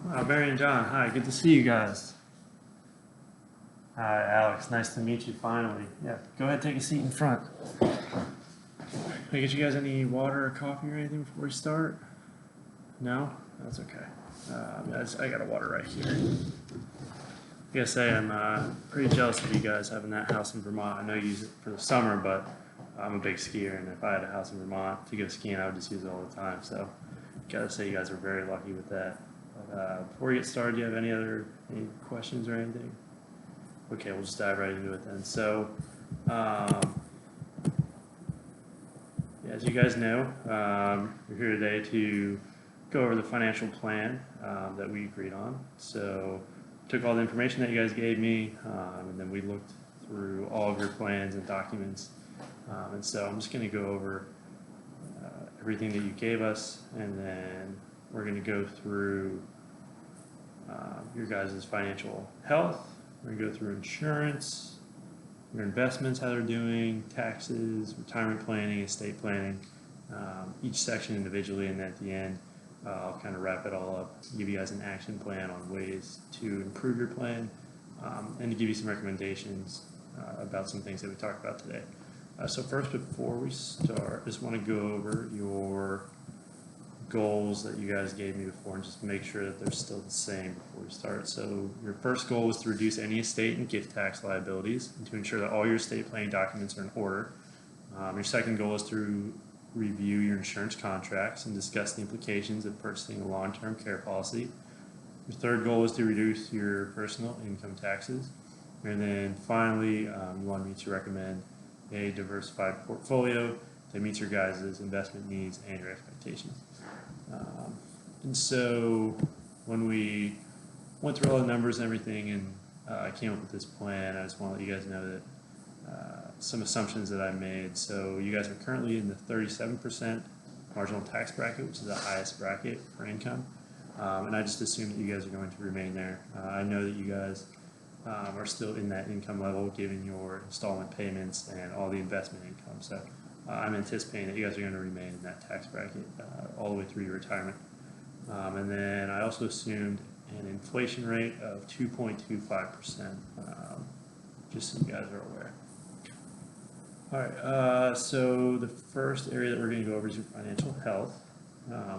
Barry and John, hi, good to see you guys. Hi, Alex, nice to meet you finally. Yeah, go ahead, take a seat in front. Can I get you guys any water or coffee or anything before we start? No? That's okay. I got a water right here. I gotta say, I'm pretty jealous of you guys having that house in Vermont. I know you use it for the summer, but I'm a big skier, and if I had a house in Vermont to go skiing, I would just use it all the time. So, gotta say, you guys are very lucky with that. But before we get started, do you have any questions or anything? Okay, we'll just dive right into it then. So, um, yeah, as you guys know, we're here today to go over the financial plan that we agreed on. So, took all the information that you guys gave me, and then we looked through all of your plans and documents. And so, I'm just going to go over everything that you gave us, and then we're going to go through your guys' financial health. We're going to go through insurance, your investments, how they're doing, taxes, retirement planning, estate planning, each section individually, and then at the end, I'll kind of wrap it all up, give you guys an action plan on ways to improve your plan, and to give you some recommendations about some things that we talked about today. So first, before we start, I just want to go over your goals that you guys gave me before and just make sure that they're still the same before we start. So your first goal was to reduce any estate and gift tax liabilities and to ensure that all your estate planning documents are in order. Your second goal is to review your insurance contracts and discuss the implications of purchasing a long-term care policy. Your third goal is to reduce your personal income taxes. And then finally, you wanted me to recommend a diversified portfolio that meets your guys' investment needs and your expectations. And so when we went through all the numbers and everything and I came up with this plan, I just want to let you guys know that some assumptions that I made. So you guys are currently in the 37% marginal tax bracket, which is the highest bracket for income. And I just assume that you guys are going to remain there. I know that you guys are still in that income level given your installment payments and all the investment income. So I'm anticipating that you guys are going to remain in that tax bracket all the way through your retirement. And then I also assumed an inflation rate of 2.25%, just so you guys are aware. All right, so the first area that we're going to go over is your financial health.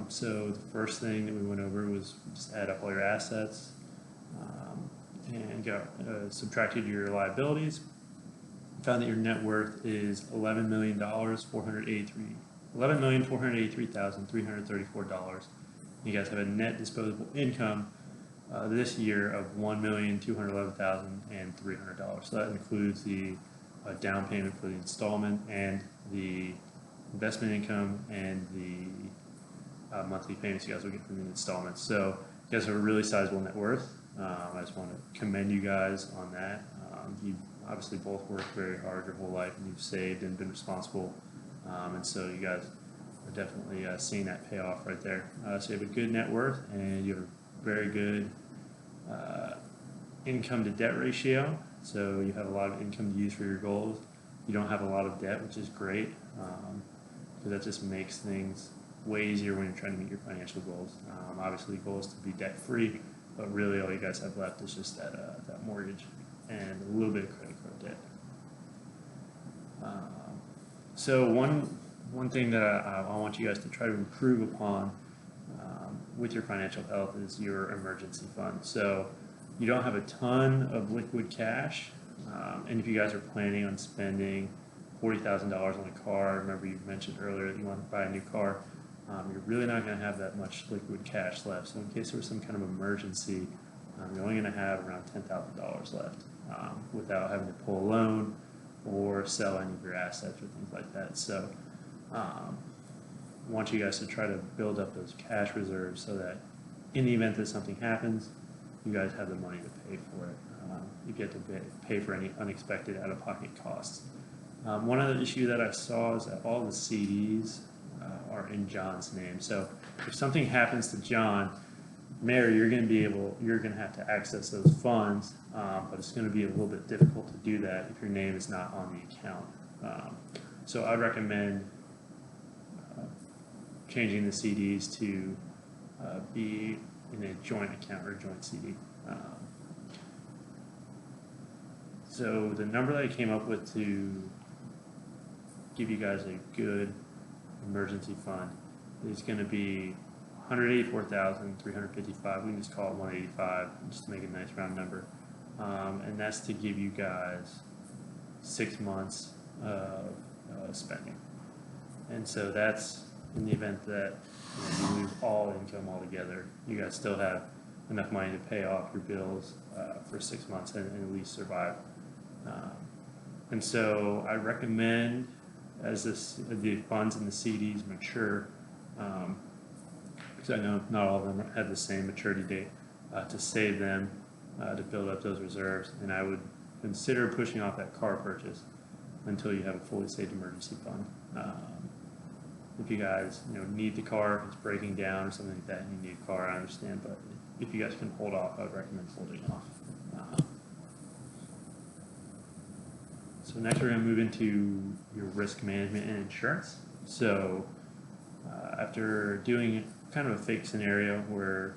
So the first thing that we went over was just add up all your assets and subtracted your liabilities. Found that your net worth is $11,483,334. You guys have a net disposable income this year of $1,211,300. So that includes the down payment for the installment and the investment income and the monthly payments you guys will get from the installments. So you guys have a really sizable net worth. I just want to commend you guys on that. You obviously both worked very hard your whole life and you've saved and been responsible. And so you guys are definitely seeing that pay off right there. So you have a good net worth and you have a very good income to debt ratio. So you have a lot of income to use for your goals. You don't have a lot of debt, which is great, because that just makes things way easier when you're trying to meet your financial goals. Obviously, the goal is to be debt-free, but really all you guys have left is just that mortgage and a little bit of credit card debt. So one thing that I want you guys to try to improve upon with your financial health is your emergency fund. So you don't have a ton of liquid cash, and if you guys are planning on spending $40,000 on a car, remember you mentioned earlier that you want to buy a new car, you're really not going to have that much liquid cash left. So in case there was some kind of emergency, you're only going to have around $10,000 left without having to pull a loan or sell any of your assets or things like that. So I want you guys to try to build up those cash reserves so that in the event that something happens, you guys have the money to pay for it. You get to pay for any unexpected out-of-pocket costs. One other issue that I saw is that all the CDs are in John's name. So if something happens to John, Mary, you're going to have to access those funds, but it's going to be a little bit difficult to do that if your name is not on the account. So I'd recommend changing the CDs to be in a joint account or a joint CD. So the number that I came up with to give you guys a good emergency fund is going to be $184,355. We can just call it 185 just to make a nice round number. And that's to give you guys 6 months of spending. And so that's in the event that you lose all income altogether, you guys still have enough money to pay off your bills for 6 months and at least survive. And so I recommend, as the funds and the CDs mature, because I know not all of them have the same maturity date, to save them, to build up those reserves. And I would consider pushing off that car purchase until you have a fully saved emergency fund. If you guys need the car, if it's breaking down or something like that, and you need a car, I understand. But if you guys can hold off, I would recommend holding off. So next we're going to move into your risk management and insurance. So after doing kind of a fake scenario where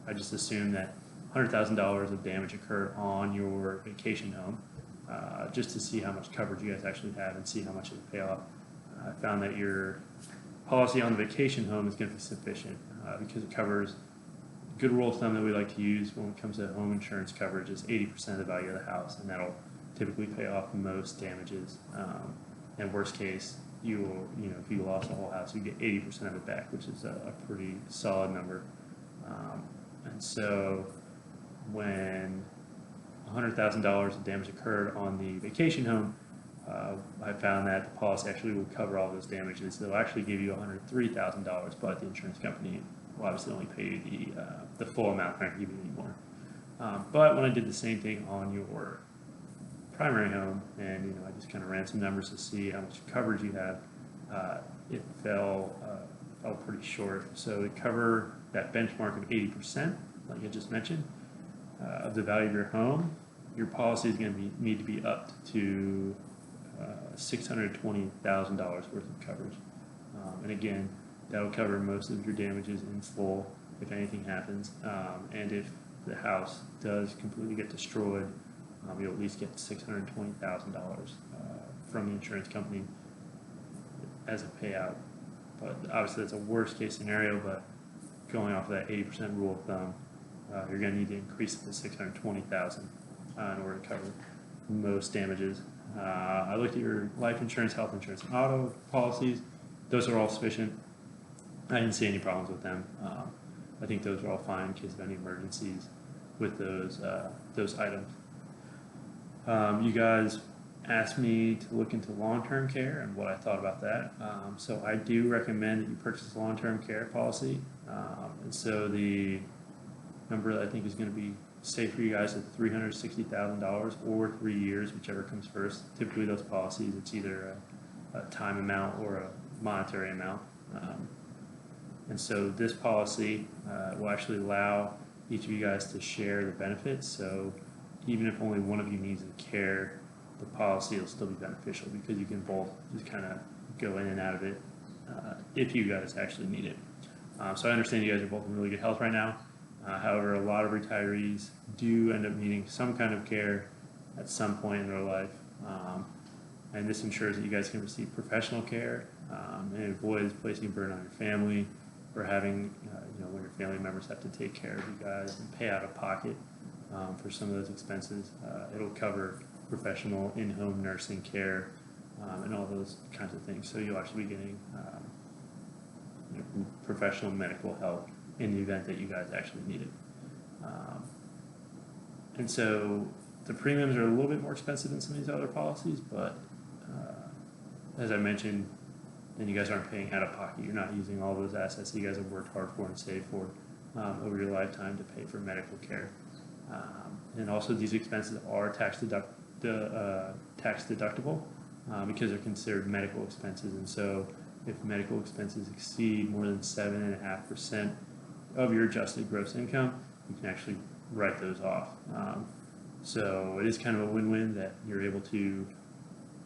I just assumed that $100,000 of damage occurred on your vacation home, just to see how much coverage you guys actually have and see how much it would pay off, I found that your policy on the vacation home is going to be sufficient because it covers. Good rule of thumb that we like to use when it comes to home insurance coverage is 80% of the value of the house, and that'll typically pay off most damages. And worst case, if you lost the whole house, you get 80% of it back, which is a pretty solid number. And so when $100,000 of damage occurred on the vacation home, I found that the policy actually will cover all those damages. They'll actually give you $103,000, but the insurance company will obviously only pay you the full amount. They're not giving you any more. But when I did the same thing on your primary home, and I just kind of ran some numbers to see how much coverage you have, it fell pretty short. So it covered that benchmark of 80%, like I just mentioned, of the value of your home. Your policy is going to need to be upped to $620,000 worth of coverage. And again, that will cover most of your damages in full if anything happens. And if the house does completely get destroyed, you'll at least get $620,000 from the insurance company as a payout. But obviously that's a worst case scenario, but going off of that 80% rule of thumb, you're going to need to increase it to $620,000 in order to cover most damages. I looked at your life insurance, health insurance, and auto policies. Those are all sufficient. I didn't see any problems with them. I think those are all fine in case of any emergencies with those items. You guys asked me to look into long-term care and what I thought about that. So I do recommend that you purchase a long-term care policy. And so the number that I think is going to be safe for you guys is $360,000 or 3 years, whichever comes first. Typically those policies, it's either a time amount or a monetary amount. And so this policy will actually allow each of you guys to share the benefits. So even if only one of you needs the care, the policy will still be beneficial because you can both just kind of go in and out of it if you guys actually need it. So I understand you guys are both in really good health right now. However, a lot of retirees do end up needing some kind of care at some point in their life. And this ensures that you guys can receive professional care and avoids placing a burden on your family or having, when your family members have to take care of you guys and pay out of pocket for some of those expenses. It'll cover professional in-home nursing care and all those kinds of things. So you'll actually be getting professional medical help in the event that you guys actually need it. And so the premiums are a little bit more expensive than some of these other policies, but as I mentioned, then you guys aren't paying out of pocket. You're not using all those assets that you guys have worked hard for and saved for over your lifetime to pay for medical care. And also these expenses are tax deductible because they're considered medical expenses. And so if medical expenses exceed more than 7.5% of your adjusted gross income, you can actually write those off. So it is kind of a win-win that you're able to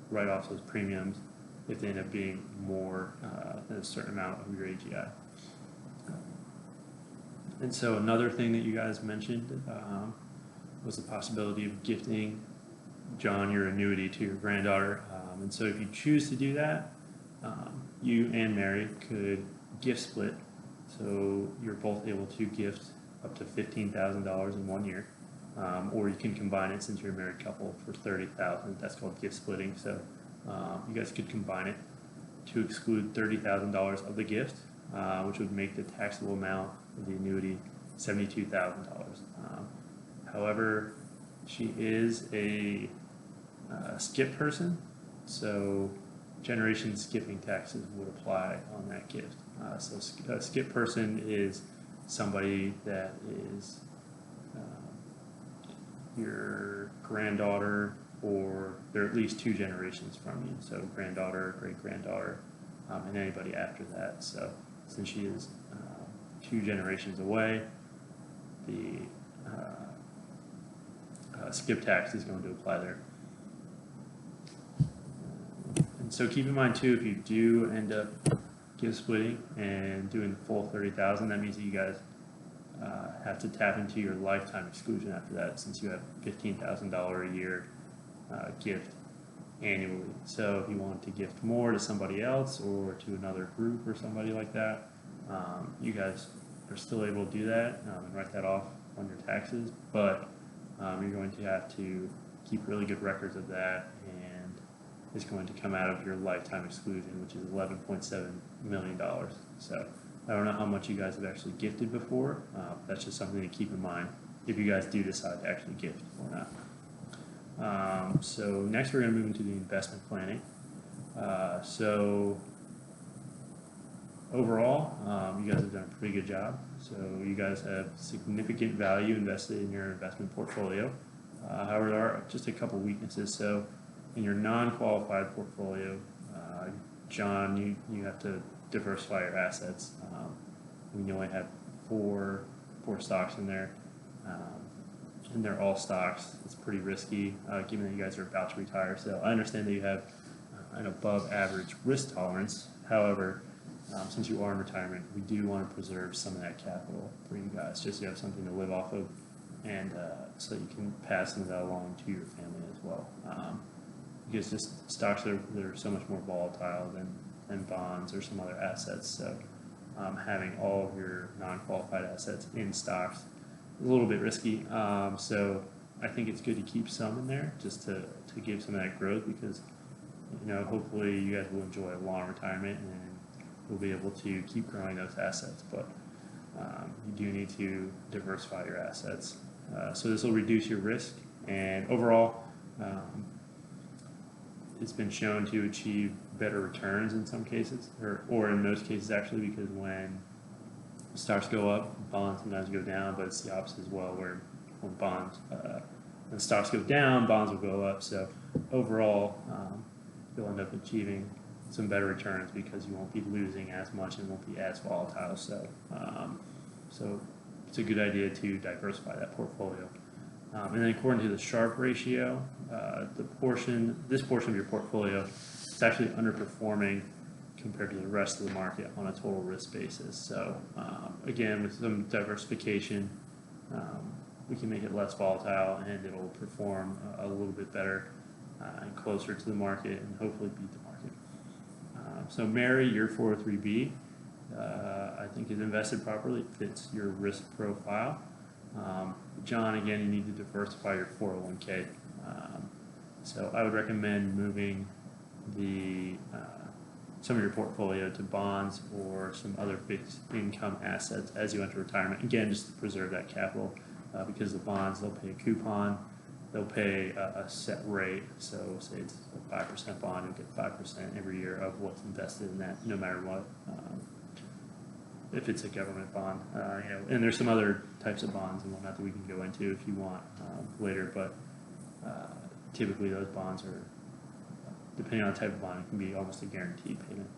write off those premiums if they end up being more than a certain amount of your AGI. And so another thing that you guys mentioned was the possibility of gifting John your annuity to your granddaughter. And so if you choose to do that, you and Mary could gift split. So you're both able to gift up to $15,000 in 1 year. Or you can combine it since you're a married couple for $30,000. That's called gift splitting. So you guys could combine it to exclude $30,000 of the gift, which would make the taxable amount of the annuity $72,000. However, she is a skip person, so generation skipping taxes would apply on that gift. So a skip person is somebody that is your granddaughter, or they're at least 2 generations from you. So granddaughter, great-granddaughter, and anybody after that. So since she is 2 generations away, the skip tax is going to apply there. And so keep in mind too, if you do end up gift splitting and doing the full $30,000, that means that you guys have to tap into your lifetime exclusion after that, since you have $15,000 a year gift annually. So if you want to gift more to somebody else or to another group or somebody like that, you guys are still able to do that and write that off on your taxes, but you're going to have to keep really good records of that, and it's going to come out of your lifetime exclusion, which is $11.7 million. So I don't know how much you guys have actually gifted before. That's just something to keep in mind if you guys do decide to actually gift or not. So next we're going to move into the investment planning. So overall, you guys have done a pretty good job. So you guys have significant value invested in your investment portfolio. However, there are just a couple weaknesses. So in your non-qualified portfolio, John, you have to diversify your assets. We only have four stocks in there, and they're all stocks. It's pretty risky, given that you guys are about to retire. So I understand that you have an above average risk tolerance. However, since you are in retirement, we do want to preserve some of that capital for you guys, just so you have something to live off of, and so you can pass some of that along to your family as well. Because just stocks are so much more volatile than bonds or some other assets. So having all of your non-qualified assets in stocks is a little bit risky. So I think it's good to keep some in there just to give some of that growth, because hopefully you guys will enjoy a long retirement and we'll be able to keep growing those assets. But you do need to diversify your assets. So this will reduce your risk, and overall it's been shown to achieve better returns in some cases, or in most cases actually, because when stocks go up, bonds sometimes go down, but it's the opposite as well, where when stocks go down, bonds will go up. So overall, you'll end up achieving some better returns because you won't be losing as much and won't be as volatile. So it's a good idea to diversify that portfolio. And then according to the Sharpe ratio, this portion of your portfolio is actually underperforming compared to the rest of the market on a total risk basis. So again, with some diversification, we can make it less volatile, and it'll perform a little bit better and closer to the market, and hopefully beat the market. So Mary, your 403B, I think is invested properly. It fits your risk profile. John, again, you need to diversify your 401k. So I would recommend moving some of your portfolio to bonds or some other fixed income assets as you enter retirement. Again, just to preserve that capital, because the bonds, they'll pay a coupon, they'll pay a set rate. So say it's a 5% bond, you'll get 5% every year of what's invested in that, no matter what. If it's a government bond, and there's some other types of bonds and whatnot that we can go into if you want later, but typically those bonds are, depending on the type of bond, it can be almost a guaranteed payment.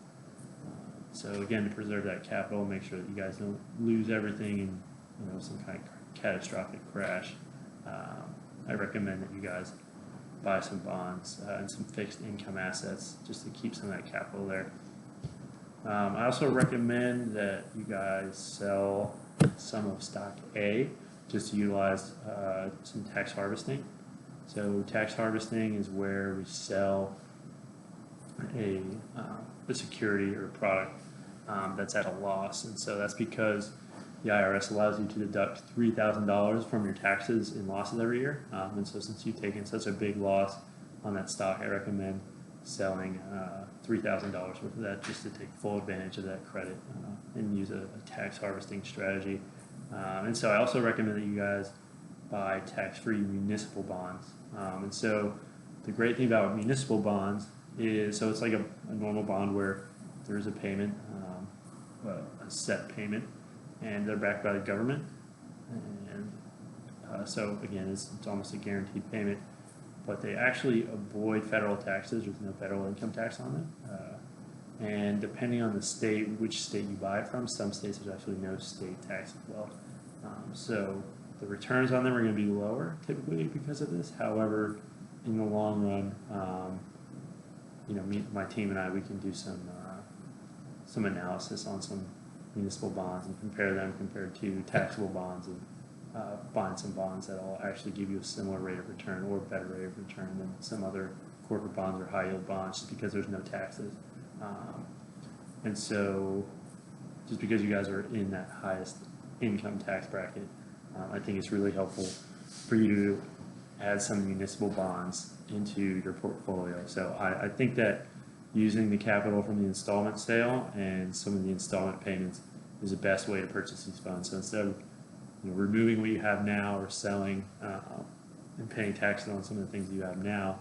So again, to preserve that capital, make sure that you guys don't lose everything in some kind of catastrophic crash. I recommend that you guys buy some bonds and some fixed income assets just to keep some of that capital there. I also recommend that you guys sell some of stock A just to utilize some tax harvesting. So tax harvesting is where we sell a, a security or a product that's at a loss, and so that's because the IRS allows you to deduct $3,000 from your taxes in losses every year. And so since you've taken such a big loss on that stock, I recommend selling $3,000 worth of that just to take full advantage of that credit and use a tax harvesting strategy. And so I also recommend that you guys buy tax-free municipal bonds. And so the great thing about municipal bonds is, so it's like a normal bond where there's a payment, a set payment, and they're backed by the government. And so again, it's almost a guaranteed payment, but they actually avoid federal taxes. There's no federal income tax on them. And depending on the state, which state you buy it from, some states there's actually no state tax as well. So the returns on them are going to be lower typically because of this. However, in the long run, my team and I, we can do some analysis on some municipal bonds and compare them compared to taxable bonds, and find some bonds that will actually give you a similar rate of return or better rate of return than some other corporate bonds or high yield bonds, just because there's no taxes. And so just because you guys are in that highest income tax bracket, I think it's really helpful for you to add some municipal bonds into your portfolio. So I think that using the capital from the installment sale and some of the installment payments is the best way to purchase these funds. So instead of removing what you have now or selling and paying taxes on some of the things you have now,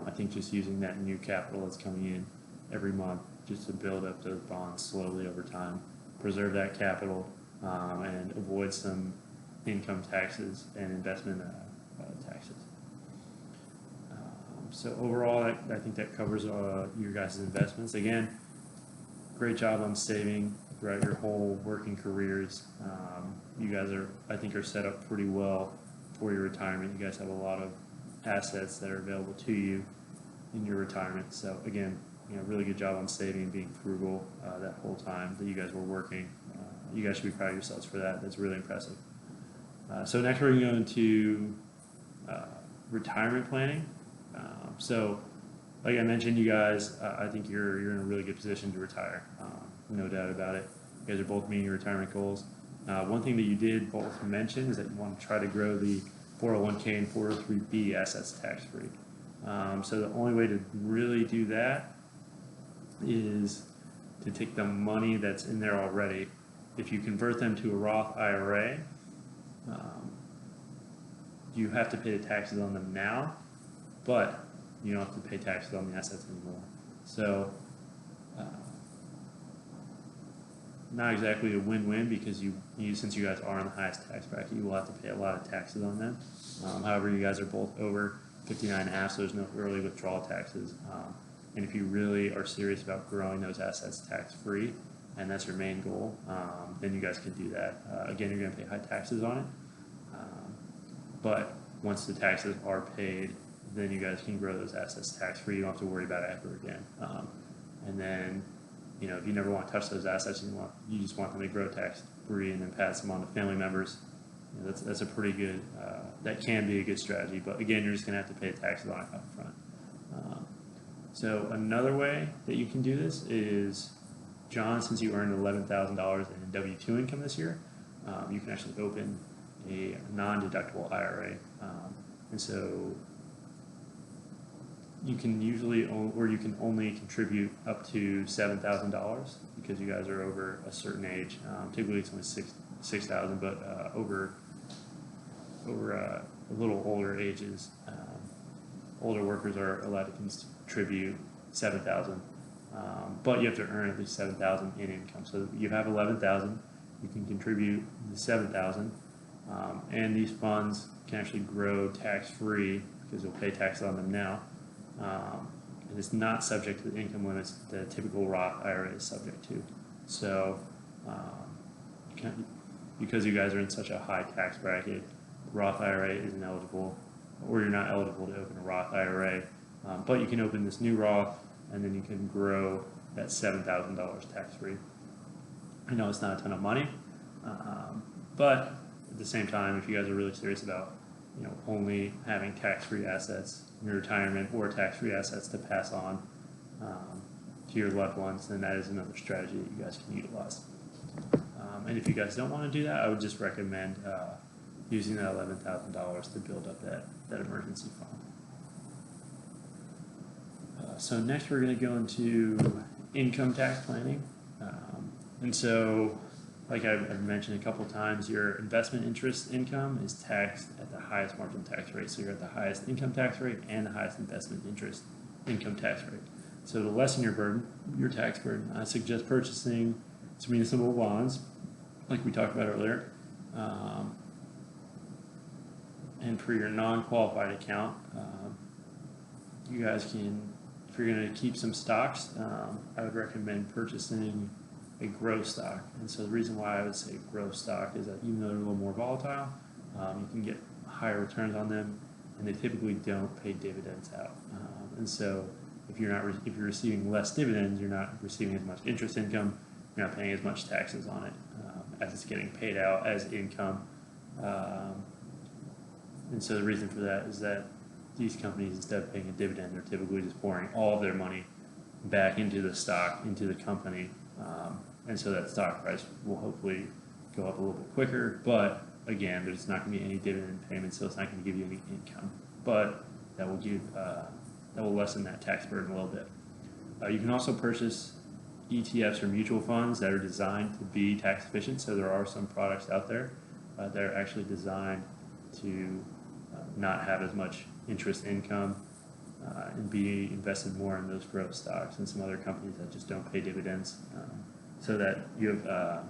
I think just using that new capital that's coming in every month just to build up those bonds slowly over time, preserve that capital, and avoid some income taxes and investment taxes. So overall, I think that covers your guys' investments. Again, great job on saving throughout your whole working careers. You guys are set up pretty well for your retirement. You guys have a lot of assets that are available to you in your retirement. So again, really good job on saving and being frugal that whole time that you guys were working. You guys should be proud of yourselves for that. That's really impressive. So next we're going to go into retirement planning. So like I mentioned, you guys, I think you're in a really good position to retire. No doubt about it. You guys are both meeting your retirement goals. One thing that you did both mention is that you want to try to grow the 401k and 403b assets tax-free. So the only way to really do that is to take the money that's in there already. If you convert them to a Roth IRA, you have to pay the taxes on them now, but you don't have to pay taxes on the assets anymore. So not exactly a win-win, because since you guys are in the highest tax bracket, you will have to pay a lot of taxes on them. However, you guys are both over 59.5, so there's no early withdrawal taxes. And if you really are serious about growing those assets tax-free, and that's your main goal, then you guys can do that. Again, you're going to pay high taxes on it, but once the taxes are paid, then you guys can grow those assets tax-free. You don't have to worry about it ever again. And then, if you never want to touch those assets, you just want them to grow tax-free and then pass them on to family members. That's a pretty good, that can be a good strategy, but again, you're just going to have to pay taxes on it up front. So another way that you can do this is, John, since you earned $11,000 in W-2 income this year, you can actually open a non-deductible IRA. And so you can you can only contribute up to $7,000 because you guys are over a certain age. Typically it's only $6,000, but over a little older ages, older workers are allowed to contribute $7,000. But you have to earn at least $7,000 in income. So you have $11,000, you can contribute the $7,000, and these funds can actually grow tax-free because you'll pay taxes on them now. And it's not subject to the income limits that a typical Roth IRA is subject to. So because you guys are in such a high tax bracket, Roth IRA isn't eligible, or you're not eligible to open a Roth IRA. But you can open this new Roth, and then you can grow that $7,000 tax-free. I know it's not a ton of money, but at the same time, if you guys are really serious about only having tax-free assets in your retirement or tax-free assets to pass on to your loved ones, then that is another strategy that you guys can utilize. And if you guys don't want to do that, I would just recommend using that $11,000 to build up that emergency fund. So next we're going to go into income tax planning. And so, like I've mentioned a couple times, your investment interest income is taxed at the highest marginal tax rate. So you're at the highest income tax rate and the highest investment interest income tax rate. So to lessen your tax burden, I suggest purchasing some municipal bonds, like we talked about earlier. And for your non-qualified account, you guys can, if you're going to keep some stocks, I would recommend purchasing a growth stock. And so the reason why I would say growth stock is that even though they're a little more volatile, you can get higher returns on them, and they typically don't pay dividends out. And so if you're receiving less dividends, you're not receiving as much interest income, you're not paying as much taxes on it as it's getting paid out as income. And so the reason for that is that these companies, instead of paying a dividend, they're typically just pouring all of their money back into the stock, into the company. And so that stock price will hopefully go up a little bit quicker, but again, there's not going to be any dividend payments, so it's not going to give you any income. But that will lessen that tax burden a little bit. You can also purchase ETFs or mutual funds that are designed to be tax efficient. So there are some products out there that are actually designed to not have as much interest income and be invested more in those growth stocks and some other companies that just don't pay dividends, so that you have a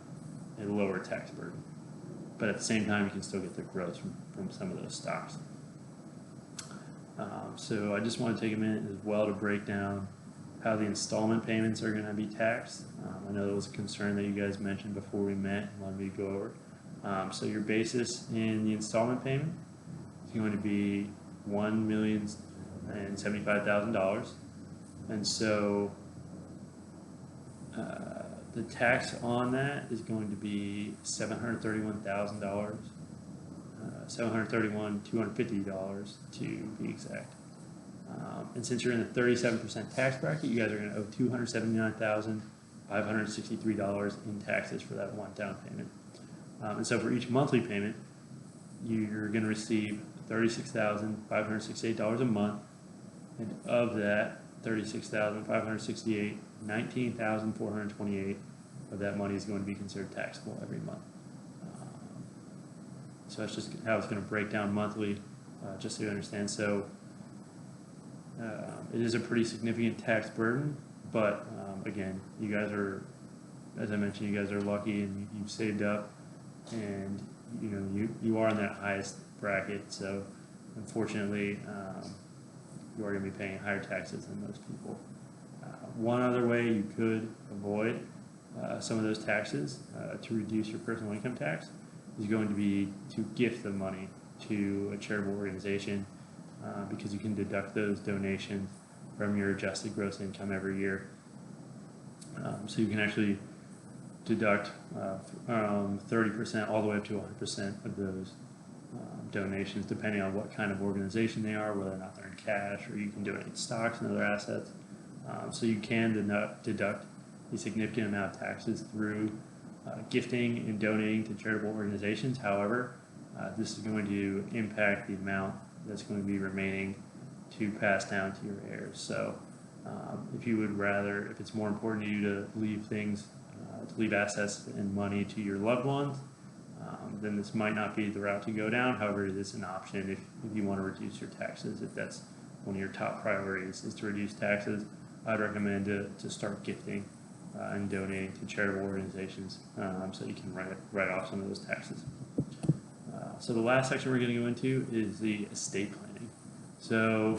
lower tax burden. But at the same time, you can still get the growth from some of those stocks. So I just want to take a minute as well to break down how the installment payments are going to be taxed. I know that was a concern that you guys mentioned before we met and wanted me to go over. So your basis in the installment payment is going to be $1,075,000, and so the tax on that is going to be $731,000, $731,250 to be exact. And since you're in the 37% tax bracket, you guys are going to owe $279,563 in taxes for that one down payment. And so for each monthly payment, you're going to receive $36,568 a month, and of that $36,568, $19,428 of that money is going to be considered taxable every month. So that's just how it's going to break down monthly, just so you understand. So it is a pretty significant tax burden, but again, you guys are, as I mentioned, you guys are lucky and you've saved up, and you are in that highest bracket. So unfortunately, you are going to be paying higher taxes than most people. One other way you could avoid some of those taxes to reduce your personal income tax is going to be to gift the money to a charitable organization, because you can deduct those donations from your adjusted gross income every year. So you can actually deduct 30% all the way up to 100% of those donations, depending on what kind of organization they are, whether or not they're in cash, or you can donate stocks and other assets. So you can deduct a significant amount of taxes through gifting and donating to charitable organizations. However, this is going to impact the amount that's going to be remaining to pass down to your heirs. So if it's more important to you to leave assets and money to your loved ones, then this might not be the route to go down. However, it is an option if you want to reduce your taxes. If that's one of your top priorities is to reduce taxes, I'd recommend to start gifting and donating to charitable organizations, so you can write off some of those taxes. So the last section we're going to go into is the estate planning. So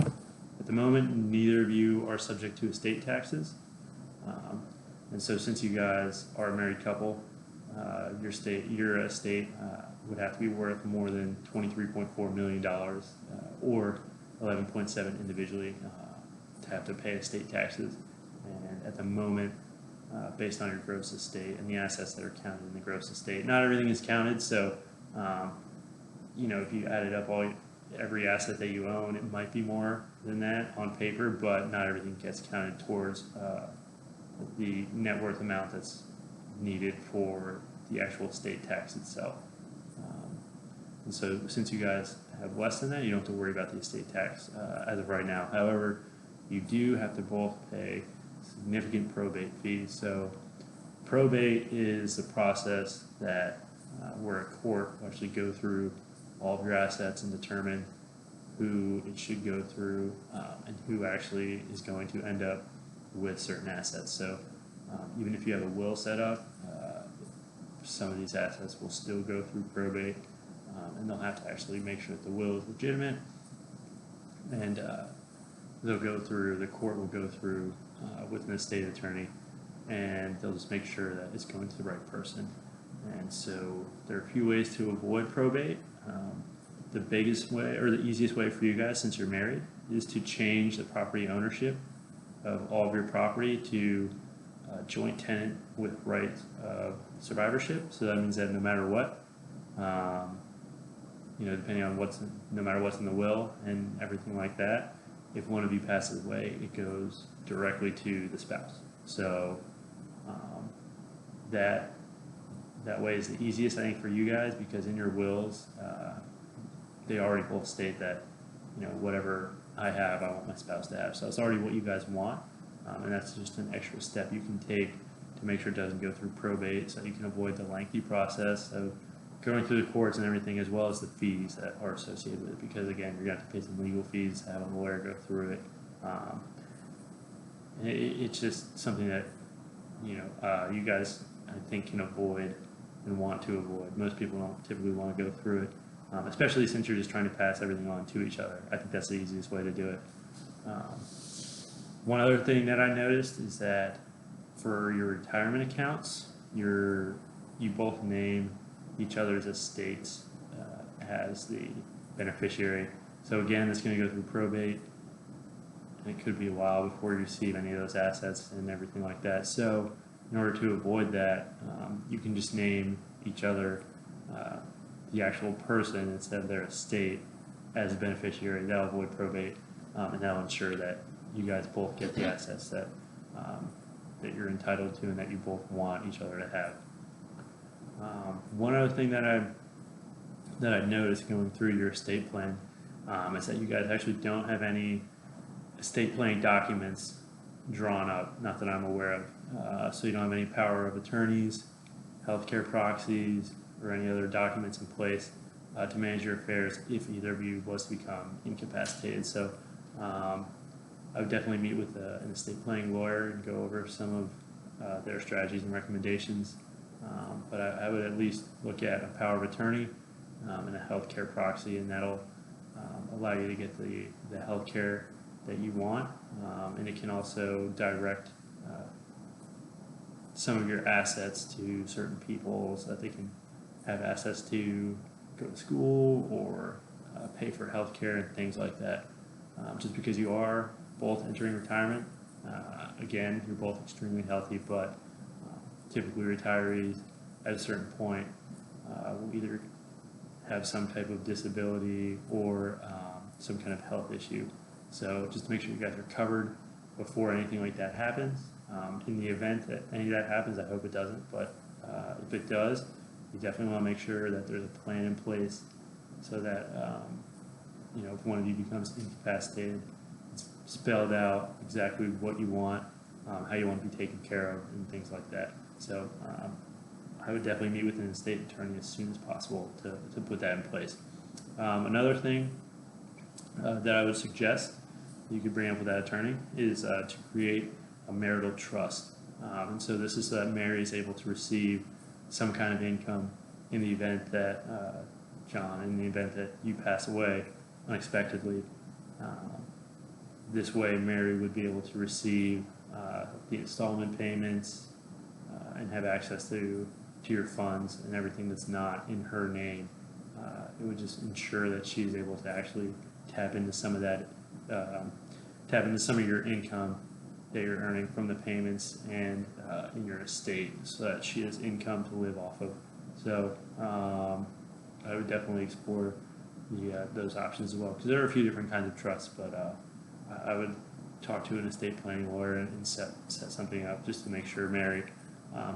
at the moment, neither of you are subject to estate taxes. And so since you guys are a married couple, your estate would have to be worth more than $23.4 million or 11.7 individually to have to pay estate taxes. And at the moment based on your gross estate and the assets that are counted in the gross estate. Not everything is counted, so if you added up every asset that you own, it might be more than that on paper, but not everything gets counted towards the net worth amount that's needed for the actual state tax itself. And so since you guys have less than that, you don't have to worry about the estate tax as of right now. However, you do have to both pay significant probate fees. So probate is the process that where a court will actually go through all of your assets and determine who it should go through and who actually is going to end up with certain assets. So even if you have a will set up, some of these assets will still go through probate, and they'll have to actually make sure that the will is legitimate, and the court will go through with an estate attorney, and they'll just make sure that it's going to the right person. And so there are a few ways to avoid probate. The biggest way, or the easiest way for you guys, since you're married, is to change the property ownership of all of your property to joint tenant with right of survivorship. So that means that no matter what, depending on no matter what's in the will and everything like that, if one of you passes away, it goes directly to the spouse. So that way is the easiest, I think, for you guys, because in your wills, they already both state that, whatever I have, I want my spouse to have. So it's already what you guys want, and that's just an extra step you can take to make sure it doesn't go through probate, so you can avoid the lengthy process of going through the courts and everything, as well as the fees that are associated with it, because again, you're going to have to pay some legal fees to have a lawyer go through it. It's just something that you guys, I think, can avoid and want to avoid. Most people don't typically want to go through it, especially since you're just trying to pass everything on to each other. I think that's the easiest way to do it. One other thing that I noticed is that for your retirement accounts, you both name each other's estates as the beneficiary. So again, it's going to go through probate, and it could be a while before you receive any of those assets and everything like that. So in order to avoid that, you can just name each other the actual person instead of their estate as a beneficiary. That'll avoid probate, and that'll ensure that you guys both get the assets that you're entitled to and that you both want each other to have. One other thing that I've noticed going through your estate plan is that you guys actually don't have any estate planning documents drawn up, not that I'm aware of. So you don't have any power of attorneys, healthcare proxies, or any other documents in place to manage your affairs if either of you was to become incapacitated. So I would definitely meet with an estate planning lawyer and go over some of their strategies and recommendations. But I would at least look at a power of attorney and a healthcare proxy, and that'll allow you to get the healthcare that you want, and it can also direct some of your assets to certain people so that they can have access to go to school or pay for healthcare and things like that. Just because you are both entering retirement, again, you're both extremely healthy, but typically retirees at a certain point will either have some type of disability or some kind of health issue. So just to make sure you guys are covered before anything like that happens. In the event that any of that happens, I hope it doesn't, but if it does, you definitely want to make sure that there's a plan in place so that if one of you becomes incapacitated, it's spelled out exactly what you want, how you want to be taken care of, and things like that. So I would definitely meet with an estate attorney as soon as possible to put that in place. Another thing that I would suggest you could bring up with that attorney is to create a marital trust. And so this is so that Mary is able to receive some kind of income in the event that, John, in the event that you pass away unexpectedly. This way Mary would be able to receive the installment payments and have access to your funds and everything that's not in her name. It would just ensure that she's able to actually tap into some of that, tap into some of your income that you're earning from the payments and in your estate, so that she has income to live off of. So I would definitely explore those options as well, because there are a few different kinds of trusts, but I would talk to an estate planning lawyer and set something up just to make sure, Mary,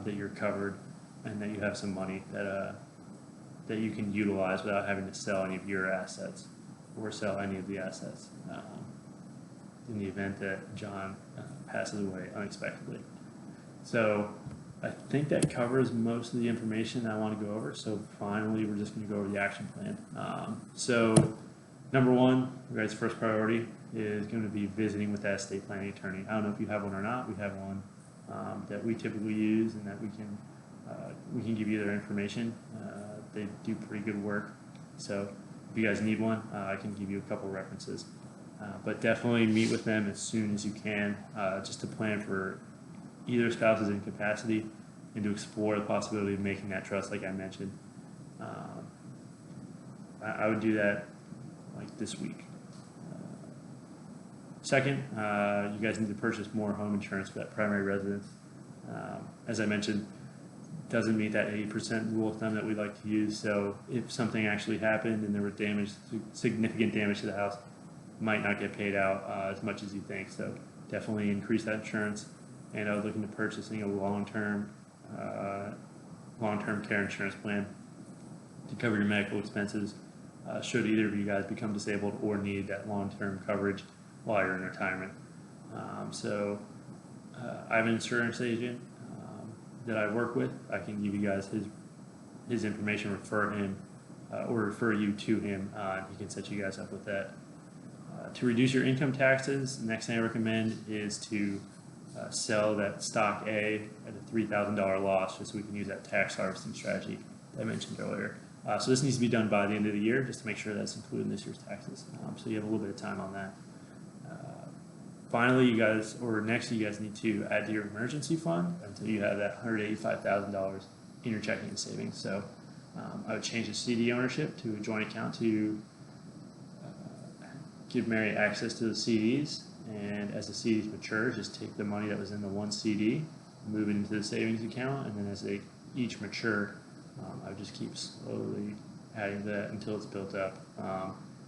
that you're covered and that you have some money that you can utilize without having to sell any of your assets or sell any of the assets in the event that John passes away unexpectedly. So I think that covers most of the information I want to go over. So finally, we're just going to go over the action plan. So number one, your guys' first priority is going to be visiting with that estate planning attorney. I don't know if you have one or not. We have one that we typically use, and that we can give you their information. They do pretty good work. So if you guys need one, I can give you a couple references. But definitely meet with them as soon as you can, just to plan for either spouse's incapacity and to explore the possibility of making that trust, like I mentioned. I would do that like this week. Second, you guys need to purchase more home insurance for that primary residence. As I mentioned, doesn't meet that 80% rule of thumb that we like to use. So if something actually happened and there was damage, significant damage to the house, might not get paid out as much as you think. So definitely increase that insurance. And I was looking to purchasing a long-term care insurance plan to cover your medical expenses should either of you guys become disabled or need that long-term coverage while you're in retirement. I have an insurance agent that I work with. I can give you guys his information, refer him or refer you to him, and he can set you guys up with that. To reduce your income taxes, the next thing I recommend is to sell that stock A at a $3,000 loss, just so we can use that tax harvesting strategy that I mentioned earlier. So this needs to be done by the end of the year, just to make sure that's included in this year's taxes. So you have a little bit of time on that. Finally, you guys need to add to your emergency fund until you have that $185,000 in your checking and savings. So I would change the CD ownership to a joint account to give Mary access to the CDs, and as the CDs mature, just take the money that was in the one CD, move it into the savings account, and then as they each mature, I would just keep slowly adding that until it's built up.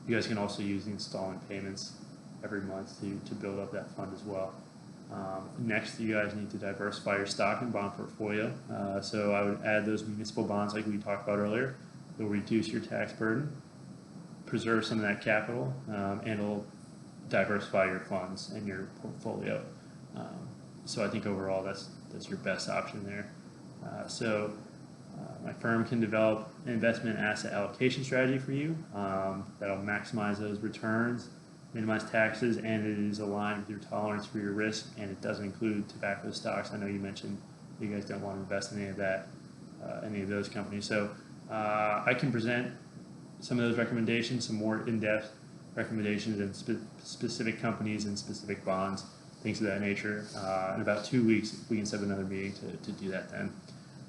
You guys can also use the installment payments every month to build up that fund as well. Next, you guys need to diversify your stock and bond portfolio. So I would add those municipal bonds like we talked about earlier. It'll reduce your tax burden, preserve some of that capital, and it'll diversify your funds and your portfolio. So I think overall that's your best option there. My firm can develop an investment asset allocation strategy for you that'll maximize those returns, minimize taxes, and it is aligned with your tolerance for your risk, and it doesn't include tobacco stocks. I know you mentioned you guys don't want to invest in any of that, any of those companies. So I can present some of those recommendations, some more in-depth recommendations in specific companies and specific bonds, things of that nature. In about 2 weeks, we can set another meeting to do that then.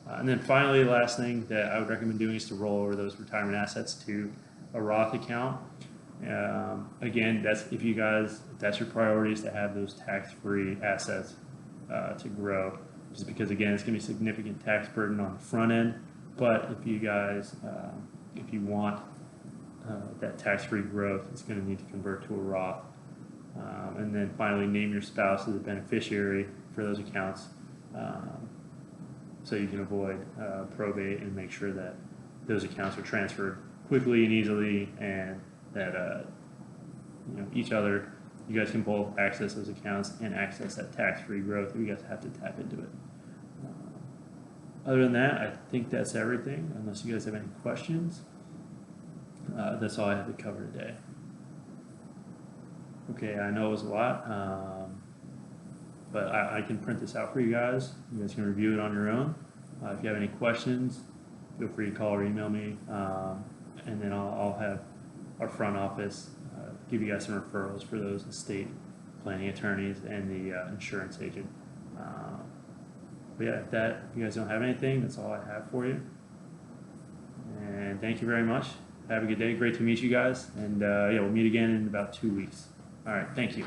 And then finally, the last thing that I would recommend doing is to roll over those retirement assets to a Roth account. Again, that's if that's your priority, is to have those tax-free assets to grow. Just because, again, it's going to be a significant tax burden on the front end. But if you guys, if you want that tax-free growth, it's going to need to convert to a Roth. And then finally, name your spouse as a beneficiary for those accounts, so you can avoid probate and make sure that those accounts are transferred quickly and easily, and that you guys can both access those accounts and access that tax-free growth. You guys have to tap into it. Other than that, I think that's everything, unless you guys have any questions. That's all I have to cover today. Okay, I know it was a lot, but I can print this out for you guys. You guys can review it on your own. If you have any questions, feel free to call or email me, and then I'll have our front office give you guys some referrals for those estate planning attorneys and the insurance agent. But yeah, if you guys don't have anything, that's all I have for you. And thank you very much. Have a good day. Great to meet you guys. And yeah, we'll meet again in about 2 weeks. All right. Thank you.